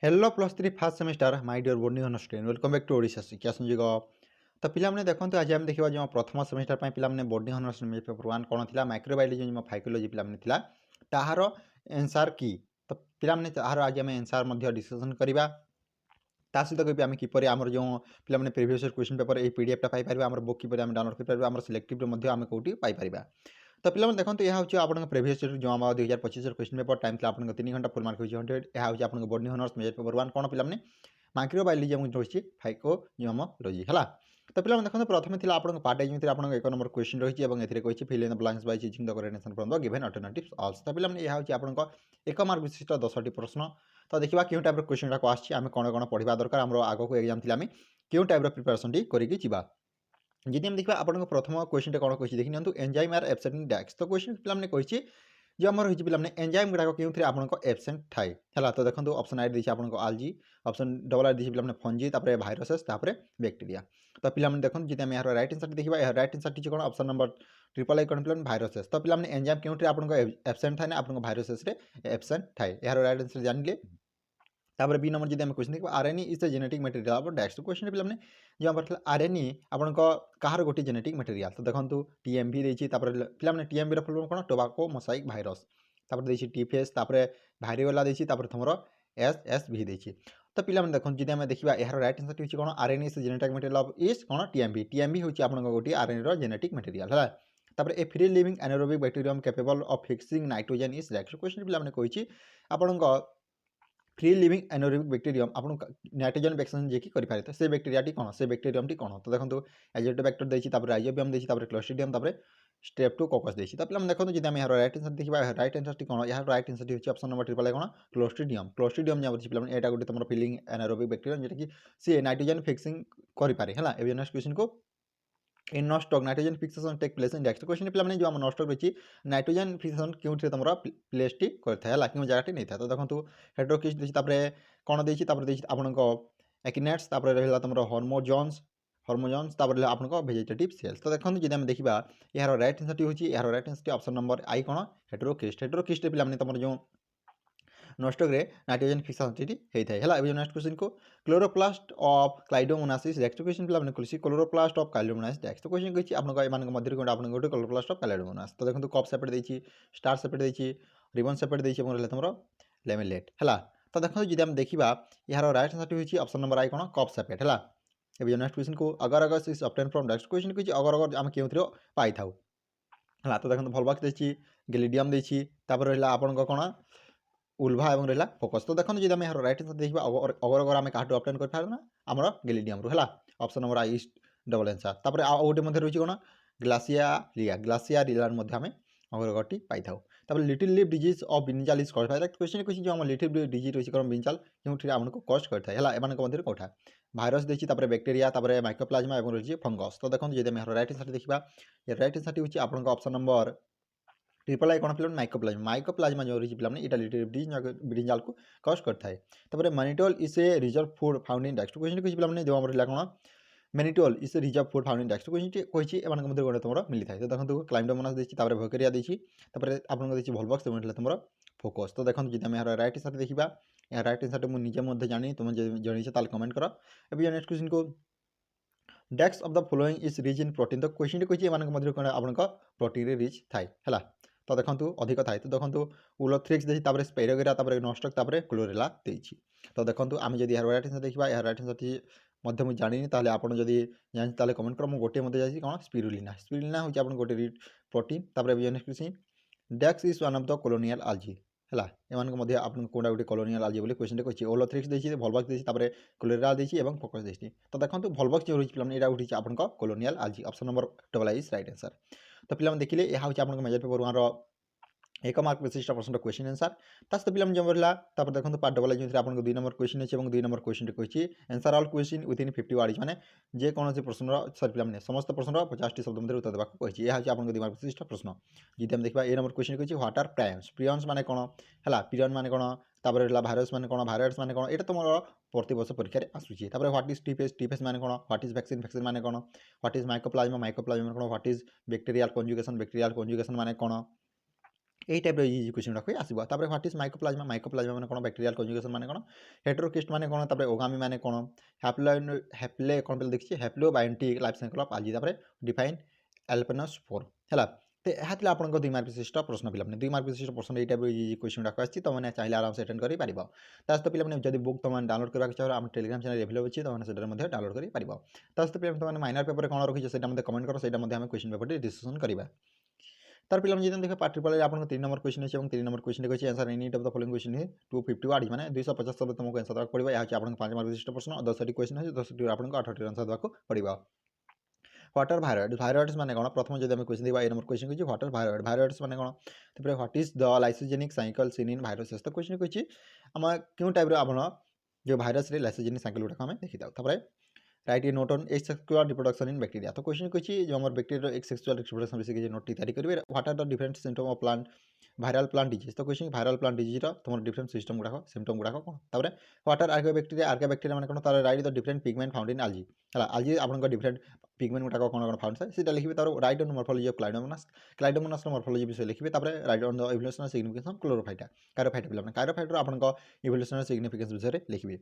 Hello plus three first semester my dear boarding on student welcome back to Odisha Shiksha Sanyog. तो पिलाने देखो आज आम देखा जो प्रथम सेमिस्टर पर पिलाने बोर्डिंग ऑनर्स पेपर वन कौन थी माइक्रोबायोलॉजी जो फाइकोलॉजी पिलाने थिला ताहार एनसार की। तो पिलाने ताहार आज आम एनसार डिस्कसन करवा ता सहित कहबी आम किपर आम जो पे प्रिवियस क्वेश्चन पेपर ये पीडीएफ पाइपर आम बुक किपर डाउनलोड कर सिलेक्टिव आम कौटी पाइपर। तो पिला देखो यह हूँ आप प्रिवियस जो आम 2025 क्वेश्चन पेपर टाइम था आप 3 घंटा फुल मार्क 100 यह हूँ आप boarding honours major paper one कौन पिलाने माइक्रोबायोलॉजी रही फाइकोलॉजी है। तो पिला देखो प्रथम थी आप पार्ट एज आप 1 नंबर क्वेश्चन रही है कही fill in the blanks by choosing the correct answer from the given alternatives also. तो पिला यह हूँ आप 1 मार्क विशिष्ट 10टी प्रश्न। तो देखा क्यों टाइप क्वेश्चन गुड़ाक आम कौन कौन पढ़ा दरकार आम आग को एग्जाम थी क्यों टाइप प्रिपेरेसन करके जी हम देखा आप प्रथम क्वेश्चन कौन कही देखी नियंतु एंजाइम आर एब्सेंट इन डैक्स। तो क्वेश्चन पिलाने कही जो आम रही पिलाने एंजाइम गुड़ाक क्यों आपको एब्सेंट थाए है। तो देखो ऑप्शन आई देखिए आपको आलजी, ऑप्शन डबल आई देखिए पिलाने फंजी, भाइरसेस, बैक्टेरिया। तो पिलाने देखो जी आम यार राइट आंसर देखा यह राइट आंसर कौन ऑप्शन नंबर ट्रिपल आई कौन पिलाने भाइरसेस। तो पिलाने एंजाइम क्यों आपको एब्सेंट थाए ना आपको भाइरसेस एब्सेंट थाए यार राइट आंसर जानिले। तापर बी नंबर जब क्वेश्चन देखो RNA is the genetic material आप डेक्स्ट क्वेश्चन पिलाने जो आम आरएनए आपण कहार गोटे जेनेटिक मटेरियल। तो देखो टीएमवी देती पिलाने टीएमवी फुल फॉर्म कौन टोबाको मोसाइक भाइरस देखिए टीफेस भाईरियोला देती तुम एसएसवी देती। तो पिलाने देखो जी आम देखा यार राइट आंसर होती कौन RNA is genetic material of is कौन टीएमवी। टीएमवी हूँ आप गोटे आरएनए जेनेटिक मटेरियल है। तापर a free living anaerobic bacterium capable of fixing nitrogen is next question पिलाने कही आपण फ्री लिविंग एनारोबिक बैक्टेरियम आप नाइट्रोजन वैक्सीन जी करें तो से बैक्टेरियाटी कौन से बैक्टेरियमटी कौन। तो देखो एजोटोबैक्टर देती राइजोबियम देती क्लोस्ट्रिडियम स्ट्रेप्टोकोकस देती। तो पिला देखो जी आम यार राइट आंसर देखा राइट आंसर कौन यह राइट आंसर होती ऑप्शन नंबर ट्रिपल कौन क्लोस्ट्रिडियम। क्लोस्ट्रिडियम जो पिला यहाँ गोटे तुम फिलिंग एनारोबिक बैक्टेरियम जोटा कि सी नाइट्रोजन फिक्सिंग करें है। एवं नेक्स्ट क्वेश्चन को in Nostoc nitrogen fixation take place in next question पिला जो आम नॉस्टॉक रही नाइट्रोजन फिक्सेशन क्यों तुम प्लेसटी करता है क्यों जगह नहीं था। तो देखो हेड्रोकिस देखिए कौन देती आपको एक्नेट्स रहा तुम हॉर्मोजन्स हॉर्मोजन्स आपको वेजिटेटिव सेल्स। तो देखो जी आम देखा यार राइट आंसर होती यार राइट आंसर ऑप्शन नंबर आई कौन हेड्रोकिस्ट। हेड्रोकिस्ट पिला तुम जो नॉस्टॉक नाइट्रोजन फिक्सेशन होता है। अब नेक्स्ट क्वेश्चन को क्लोरोप्लास्ट ऑफ क्लाइडोमोनासिस नेक्स्ट क्वेश्चन पिला खुशी क्लोरोप्लास्ट ऑफ क्लाइडोमोनासिस नेक्स्ट क्वेश्चन कही आपको मध्य गोटे क्लोरोप्लास्ट ऑफ क्लाइडोमोनास। तो देखो कप सेपरेट देती स्टार सेपरेट देती रिबन सेपरेट देती तुम लेमिलेट है। तो देखो जी आम देखा यार राइट आंसर होती ऑप्शन नंबर आई कौन कप सेपरेट है। अब नेक्स्ट क्वेश्चन को अगर अगर is obtain from next question कही अगर अगर आम क्यों पाई था है। तो देखो भलबाक्स देती गैलिडियम देती रहा आपन कौन उल्भा और रहा फोकस। तो देखो जी आम यार राइट आंसर देखा अगर अगर आम क्या ऑप्टेन कर आमर गैलिडियम रू है option number I double answer. तापर आउ गोटे रही कौन ग्लासीरिया ग्लासीरिया आम अग्रगति पाई था। Little lip disease of brinjal is called question कही जो लिटिल लिप डिजीज रही कौन ब्रिंजाल क्यों आमको कस्ट करता है एम मध्य कौटा भाइरस देती बैक्टेरिया माइक्रोप्लाज्मा और रही फंगस। तो देखो जी आम राइट आंसर देखा राइट आंसर होती आपको ऑप्शन नंबर ट्रिपल आई कौन पिला माइक्रोप्लाज्मा। माइक्रोप्लाज्मा जो रही पिला ये लिटिल ब्रिंजाल को कस्ट करता है। Mannitol is a reserve food found in next question कही पिला जो रहा कौन mannitol is a reserve food found in next question कही एम मध्य गोटे तुम मिलता है। तो देखो क्लाइडोमोनास देती भोकेरिया देती आपको देती भलबक्स तुम फोकस। तो देखो जी आम यार राइट आंसर देखा यार राइट आंसर मुझे जानी तुम जन कमेंट कर। अब नेक्स्ट क्वेश्चन को डेक्स of the following is rich in protein. तो क्वेश्चन कही मध्य कौन आपको प्रोटीन रिच थाए है। तो देखो अधिक थाए। तो देखो उलोथ्रिक्स देती स्पेरोगेरा नॉस्टॉक क्लोरेला देती। तो देखो आम जब यार राइट आंसर देखा यार राइट आंसर मध्य मुझे जानी ताले आप जब जानी कमेंट कर गोटे मत जाए कौन स्पिरुलिना। स्पिरुलिना हूँ आप गोटे प्रोटीन। नेक्स्ट क्वेश्चन डेक्स is one of the colonial algae है एम आपको कौटा गोटे कॉलोनियल आल्जी बोली क्वेश्चन कही ओलोथ्रिक्स देती भलबक्स देती क्लोरेला देती फोकस देती। तो देखो भलबक्स जो रही पे यहाँ उठी आपको colonial algae option number double I is right answer. तो पे देखिए यह हूँ आप मेजर पेपर वन एक मार्क विशिष्ट प्रश्न क्वेश्चन आंसर सहित पे जब रहा देखो पार्ट डबल जो आपको 2 नंबर क्वेश्चन अच्छे 2 नंबर क्वेश्चन कही answer all question within 50 words माने जेकोसी प्रश्न सरी पे समस्त प्रश्न 50 शब्द मध्य उत्तर देवाक कही यह हूँ आपको 2 मार्क विशिष्ट प्रश्न। जी हम देखा ए नंबर क्वेश्चन कही व्हाट आर प्रायन्स प्रियन्स माने कौन है पिरियन माने कौन भाइरस माने कौन भाइरस माने कौन यहाँ तुम प्रति वर्ष परीक्षा आसूसी। व्हाट इज टीफेस टीफेस माने कौन व्हाट इज वैक्सीन वैक्सीन माने कौन व्हाट इज माइक्रोप्लाज्मा माइक्रोप्लाज्मा कौन व्हाट इज बैक्टेरियल कंजुगेशन माने कौन এই টাইপର ଇଜି କ୍ୱେଶ୍ଚନ୍ ଗୁଡ଼ାକ ଆସିବ। ତାପରେ ହ୍ୱାଟ୍ ଇଜ୍ ମାଇକୋପ୍ଲାଜମା, ମାଇକୋପ୍ଲାଜମା ମାନେ କ'ଣ, ବ୍ୟାକ୍ଟେରିଆଲ୍ କଞ୍ଜୁଗେସନ୍ ମାନେ କ'ଣ, ହେଟେରୋକିଷ୍ଟ ମାନେ କ'ଣ, ତାପରେ ଓଗାମି ମାନେ କ'ଣ, ହ୍ୟାପ୍ଲେ କ'ଣ ପିଲା ଦେଖିଛି, ହ୍ୟାପ୍ଲୋବାୟୋଣ୍ଟିକ୍ ଲାଇଫ୍ ସାଇକେଲ୍ ଅଫ୍ ଆଲ୍ଜି, ତାପରେ ଡିଫାଇନ୍ ଆଲପେନୋସ୍ପୋର ହେଲା। ତ ଏହା ଥିଲା ଆପଣଙ୍କ 2 ମାର୍କ ବିଶିଷ୍ଟ ପ୍ରଶ୍ନ ପିଲାମାନେ। 2 ମାର୍କ ବିଶିଷ୍ଟ ପ୍ରଶ୍ନ এই টাইপର ଇଜି କ୍ୱେଶ୍ଚନ୍ ଗୁଡ଼ାକ ଆସିଛି, ତୁମମାନେ ଚାହିଁଲେ ଆରାମସେ ଆଟେଣ୍ଡ କରିପାରିବ। ତା ସହିତ ପିଲାମାନେ ଯଦି ବୁକ୍ ତୁମମାନେ ଡାଉନଲୋଡ଼ କରିବାକୁ ଚାହିଁବ ଆମ ଟେଲିଗ୍ରାମ ଚ୍ୟାନେଲ୍ ଆଭେଲେବଲ୍ ଅଛି, ତୁମମାନେ ସେଠାରେ ମଧ୍ୟ ଡାଉନଲୋଡ଼ କରିପାରିବ। ତା ସହିତ ପିଲାମାନେ ତୁମମାନେ ମାଇନର ପେପରରେ କ'ଣ ରଖିଛ ସେଇଟା ମୋତେ କମେଣ୍ଟ କର, ସେଇଟା ମଧ୍ୟ ଆମେ କ୍ୱେଶ୍ଚନ୍ ପେପରଟି ଡିସ୍କସନ୍ କରିବା। ତାର ପିଲାମାନେ ଯଦି ଦେଖିବା ପାର୍ଟ ଟ୍ରିପଲ୍ ଆପଣଙ୍କ 3 ନମ୍ବର କ୍ୱେଶ୍ଚନ୍ ଅଛି ଏବଂ 3 ନମ୍ବର କ୍ୱେଶ୍ଚନ୍ କହିଛି answer any of the following question 250 word ମାନେ 250 ଶବ୍ଦ ତୁମକୁ ଆନ୍ସର ଦେବାକୁ ପଡ଼ିବ। ଏହା ହେଉଛି ଆପଣଙ୍କ 5 ମାର୍କ ବିଶିଷ୍ଟ ପ୍ରଶ୍ନ। 10ଟି କ୍ୱେଶ୍ଚନ୍ ଅଛି, 10ଟି ଆପଣଙ୍କୁ 8ଟି ଆନ୍ସର ଦେବାକୁ ପଡ଼ିବ। ହ୍ୱାଟ୍ ଆର୍ ଭାଇରଏଡ୍, ଭାଇରଏଡ୍ସ ମାନେ କ'ଣ, ପ୍ରଥମେ ଯଦି ଆମେ କ୍ୱେଶ୍ଚନ୍ ଦେଖିବା ଏ ନମ୍ବର କ୍ୱେଶ୍ଚନ୍ କହିଛି ହ୍ୱାଟ୍ ଆର୍ ଭାଇରଏଡ୍, ଭାଇରଏଡ୍ସ ମାନେ କ'ଣ, ତାପରେ what is the lysogenic cycle seen in viruses. ତ କ୍ୱେଶ୍ଚନ୍ କହିଛି ଆମ କେଉଁ ଟାଇପ୍ର ଆପଣ ଯେଉଁ ଭାଇରସରେ ଲାଇସୋଜେନିକ୍ ସାଇକେଲ୍ ଗୁଡ଼ାକ ଆମେ ଦେଖିଥାଉ। ତାପରେ write a note on asexual reproduction in bacteria. তো কোশ্চেন করছি যে আমার ব্যাকটেরিয়ার এক্সেক্সুয়াল রিপ্রোডাকশন বিষয়ে কিছু নোটটি তৈরি করবে। What are the different symptom of plant viral plant disease. তো কোশ্চেন ভাইরাল প্লান্ট ডিজিজর তোমার ডিফরেন্ট সিস্টম গুড়াক সিমটম গুড়াক কোণ। তারপরে হোয়াট আর আর্কিয়া ব্যাকটেরিয়া মানে কোণ, তার right the different pigment found in algae হল। আলজি আপনার ডিফরেন্ট পিগমেন্ট গুড়াক কোণ কোণ ফাউন্ড থাকে সেটা লিখবে। তারপর right on morphology of Chlamydomonas, ক্লাইডোমোনাসর মরফোলজি বিষয়ে লিখবে। তারপরে right on the evolutionary significance of ক্লোরোফাইটা, কাইরোফাইটা পিলাମାନେ কাইরোফাইটর আপনার ইভোল্ୟୁସনাল সিগনিফিকেন্স বিষয়ে লিখবে।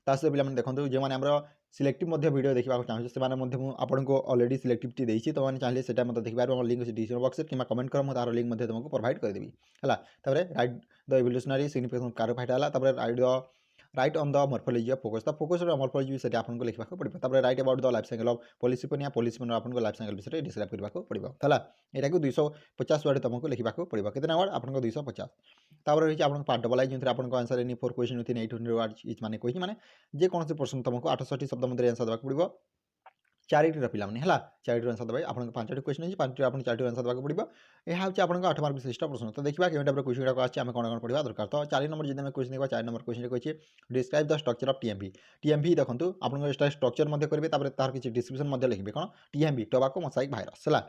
ତା ସହିତ ପିଲାମାନେ ଦେଖନ୍ତୁ ଯେଉଁମାନେ ଆମର ସିଲେକ୍ଟିଭ୍ ମଧ୍ୟ ଭିଡ଼ିଓ ଦେଖିବାକୁ ଚାହୁଁଛ ସେମାନେ ମଧ୍ୟ ମୁଁ ଆପଣଙ୍କୁ ଅଲରେଡ଼ି ସିଲେକ୍ଟିଭ୍ଟି ଦେଇଛି, ତୁମମାନେ ଚାହିଁଲେ ସେଇଟା ମଧ୍ୟ ଦେଖିପାରିବ। ମୋ ଲିଙ୍କ୍ ଅଛି ଡିସ୍କ୍ରିପ୍ସନ୍ ବକ୍ସରେ କିମ୍ବା କମେଣ୍ଟ କର, ମୁଁ ତାର ଲିଙ୍କ୍ ମଧ୍ୟ ତୁମକୁ ପ୍ରୋଭାଇଡ଼ କରିଦେବି ହେଲା। ତାପରେ ରାଇଟ୍ ଦ ଇଭୋଲ୍ୟୁସନାରୀ ସିଗ୍ନିଫିକେନ୍ସ କାଇରୋଫାଇଟା ହେଲା। ତାପରେ write on the morphology of Fucus, ତ ଫୋକସ୍ର ମର୍ଫୋଲୋଜି ବିଷୟରେ ଆପଣଙ୍କୁ ଲେଖିବାକୁ ପଡ଼ିବ। ତାପରେ write about the life cycle of Polysiphonia, ପଲିସିପୋନିଆର ଆପଣଙ୍କୁ ଲାଇଫ୍ ସାଇକେଲ୍ ବିଷୟରେ ଡିସ୍କ୍ରାଇବ୍ କରିବାକୁ ପଡ଼ିବ ହେଲା। ଏଟାକୁ 250 ୱାର୍ଡ଼ ତୁମକୁ ଲେଖିବାକୁ ପଡ଼ିବ। କେତେ ୱାର୍ଡ଼ ଆପଣଙ୍କ 250। ତାପରେ ରହିଛି ଆପଣଙ୍କ ପାର୍ଟ ଡବଲ୍ ଆଇ, ଯେଉଁଥିରେ ଆପଣଙ୍କ answer any 4 question within 800 word each ମାନେ କହିଛି ମାନେ ଯେକୌଣସି ପ୍ରଶ୍ନ ତୁମକୁ 860 ଶବ୍ଦ ମଧ୍ୟରେ ଆନ୍ସର ଦେବାକୁ ପଡ଼ିବ। 4টিର ପିଲାମାନେ ହେଲା, 4টিର ଆନ୍ସର ଦେବେ। ଆପଣଙ୍କ 5ଟି କ୍ୱେଶ୍ଚନ୍ ଅଛି, 5ଟି ଆପଣ 4ଟି ଆନ୍ସର ଦେବାକୁ ପଡ଼ିବ। ଏହା ହେଉଛି ଆପଣଙ୍କ 8 ମାର୍କ ବିଶିଷ୍ଟ ପ୍ରଶ୍ନ। ତ ଦେଖିବା କେଉଁ ଟାଇପ୍ର କ୍ୱେଶ୍ଚନ୍ ଗୁଡ଼ାକ ଆସିଛି, ଆମେ କ'ଣ କ'ଣ ପଢ଼ିବା ଦରକାର। ତ 4 ନମ୍ବର ଯଦି ଆମେ କ୍ୱେଶ୍ଚନ୍ ଦେଖିବା, 4 ନମ୍ବର କ୍ୱେଶ୍ଚନ୍ କହିଛି ଡିସ୍କ୍ରାଇବ୍ ଦ ଷ୍ଟ୍ରକ୍ଚର ଅଫ୍ ଟିଏମ୍ଭି। ଟିଏମ୍ଭି ଦେଖନ୍ତୁ ଆପଣଙ୍କ ଏଇଟା ଷ୍ଟ୍ରକ୍ଚର ମଧ୍ୟ କରିବେ, ତାପରେ ତାର କିଛି ଡିସ୍କ୍ରିପ୍ସନ୍ ମଧ୍ୟ ଲିଖିବେ। କ'ଣ ଟିଏମ୍ଭି, ଟୋବାକୋ ମୋସାଇକ୍ ଭାଇରସ୍ ହେଲା।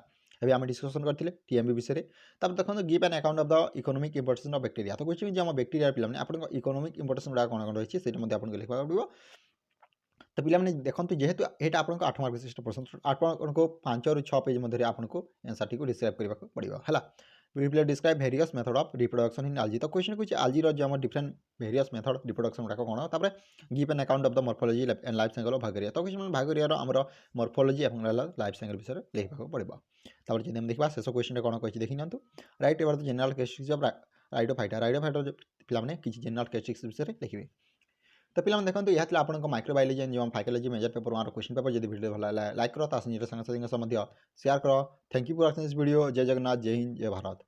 ଏବେ ଆମେ ଡିସ୍କସନ୍ କରିଥିଲେ ଟିଏମ୍ଭି ବିଷୟରେ। ତାପରେ ଦେଖନ୍ତୁ give an account of the economic importance of bacteria. ତ କହୁଛି ଯେ ଆମ ବ୍ୟାକ୍ଟେରିଆ ପିଲାମାନେ ଆପଣଙ୍କ ଇକୋନୋମିକ୍ ଇମ୍ପୋର୍ଟାନ୍ସ ଗୁଡ଼ାକ କ'ଣ କ'ଣ ରହିଛି ସେଇଟା ମଧ୍ୟ ଆପଣଙ୍କୁ ଲେଖିବାକୁ ପଡ଼ିବ। ତ ପିଲାମାନେ ଦେଖନ୍ତୁ ଯେହେତୁ ଏଇଟା ଆପଣଙ୍କ 8 ମାର୍କ ବିଶିଷ୍ଟ ପ୍ରଶ୍ନ, ଆପଣଙ୍କୁ 5 ରୁ 6 ପେଜ୍ ମଧ୍ୟରେ ଆପଣଙ୍କୁ ଆନ୍ସରଟିକୁ ଡିସ୍କ୍ରାଇବ୍ କରିବାକୁ ପଡ଼ିବ ହେଲା। Briefly describe various method of reproduction in algae. ତ କ୍ୱେଶ୍ଚନ୍ କହିଛି ଆଲଜିର ଯେଉଁ ଆମର ଡିଫରେଣ୍ଟ ଭେରିୟସ୍ ମେଥଡ଼ ରିପ୍ରଡକ୍ସନ୍ ଗୁଡ଼ାକ କ'ଣ। ତାପରେ give an account of the morphology and life cycle of Vaucheria. ତ କ୍ୱେଶ୍ଚନ୍ ଭାଇଗରିଆର ଆମର ମର୍ଫୋଲୋଜି ଏବଂ ଲାଇଫ୍ ସାଇକେଲ୍ ବିଷୟରେ ଲେଖିବାକୁ ପଡ଼ିବ। ତାପରେ ଯଦି ଆମେ ଦେଖିବା ଶେଷ କ୍ୱେଶ୍ଚନ୍ରେ କ'ଣ କହିଛି ଦେଖି ନିଅନ୍ତୁ। Write about the general characteristics of Pteridophyta. ରାଇଡୋଫାଇଟାର ପିଲାମାନେ କିଛି ଜେନେରାଲ୍ କ୍ୟାରେକ୍ଟରିଷ୍ଟିକ୍ସ ବିଷୟରେ ଲେଖିବେ। ତ ପିଲାମାନେ ଦେଖନ୍ତୁ ଏହା ଥିଲା ଆପଣଙ୍କ microbiology and phycology major paper 1ର କ୍ୱେଶ୍ଚନ୍ ପେପର। ଯଦି ଭିଡ଼ିଓ ଭଲ ଲାଗିଲା ଲାଇକ୍ କର, ତା ସହିତ ନିଜର ସାଙ୍ଗସାଥିଙ୍କ ସହ ମଧ୍ୟ ସେୟାର କର। Thank you for watching this video. ଜୟ ଜଗନ୍ନାଥ, ଜୟ ହିନ୍ଦ, ଜୟ ଭାରତ।